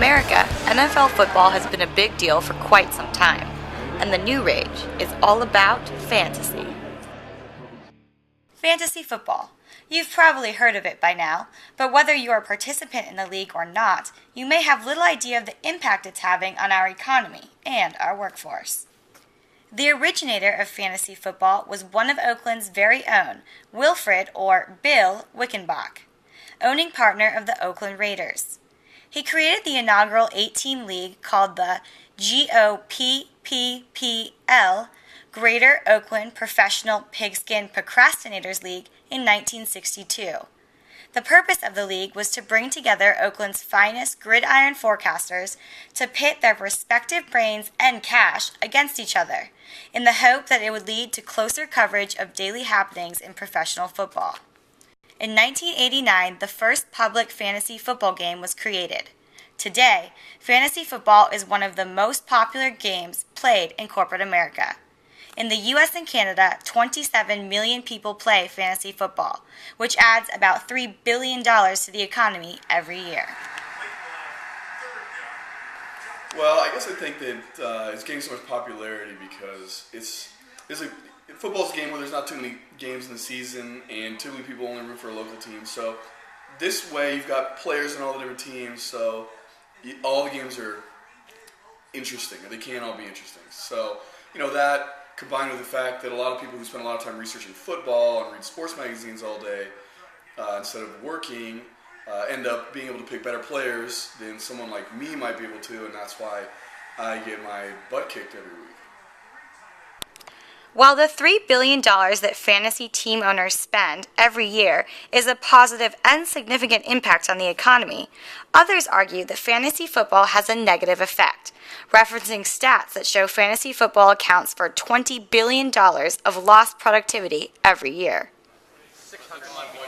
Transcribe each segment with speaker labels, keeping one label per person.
Speaker 1: America, NFL football has been a big deal for quite some time, and the new rage is all about fantasy. Fantasy football. You've probably heard of it by now, but whether you are a participant in the league or not, you may have little idea of the impact it's having on our economy and our workforce. The originator of fantasy football was one of Oakland's very own, Wilfred or Bill Wickenbach, owning partner of the Oakland Raiders. He created the inaugural 8-team league called the GOPPPL, Greater Oakland Professional Pigskin Procrastinators League, in 1962. The purpose of the league was to bring together Oakland's finest gridiron forecasters to pit their respective brains and cash against each other, in the hope that it would lead to closer coverage of daily happenings in professional football. In 1989, the first public fantasy football game was created. Today, fantasy football is one of the most popular games played in corporate America. In the U.S. and Canada, 27 million people play fantasy football, which adds about $3 billion to the economy every year.
Speaker 2: Well, I guess I think that it's gaining so much popularity because football's a game where there's not too many games in the season, and too many people only root for a local team. So this way, you've got players in all the different teams, so all the games are interesting, or they can all be interesting. So, that combined with the fact that a lot of people who spend a lot of time researching football and read sports magazines all day instead of working end up being able to pick better players than someone like me might be able to, and that's why I get my butt kicked every week.
Speaker 1: While the $3 billion that fantasy team owners spend every year is a positive and significant impact on the economy, others argue that fantasy football has a negative effect, referencing stats that show fantasy football accounts for $20 billion of lost productivity every year.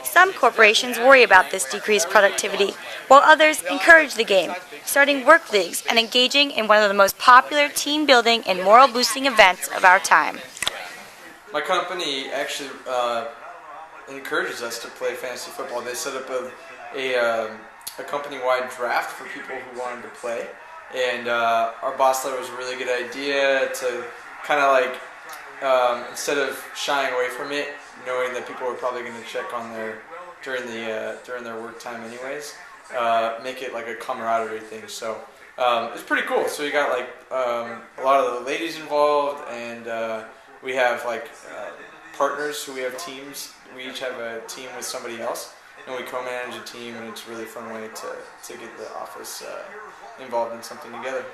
Speaker 1: Some corporations worry about this decreased productivity, while others encourage the game, starting work leagues and engaging in one of the most popular team-building and moral-boosting events of our time.
Speaker 3: My company actually encourages us to play fantasy football. They set up a company-wide draft for people who wanted to play, and our boss thought it was a really good idea to kind of instead of shying away from it, knowing that people were probably going to check on during their work time anyways, make it like a camaraderie thing. So it's pretty cool. So you got a lot of the ladies involved, and we have partners who we have teams. We each have a team with somebody else, and we co-manage a team, and it's a really fun way to get the office involved in something together.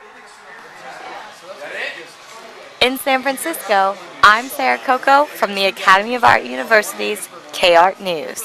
Speaker 1: In San Francisco, I'm Sarah Cocco from the Academy of Art University's K-Art News.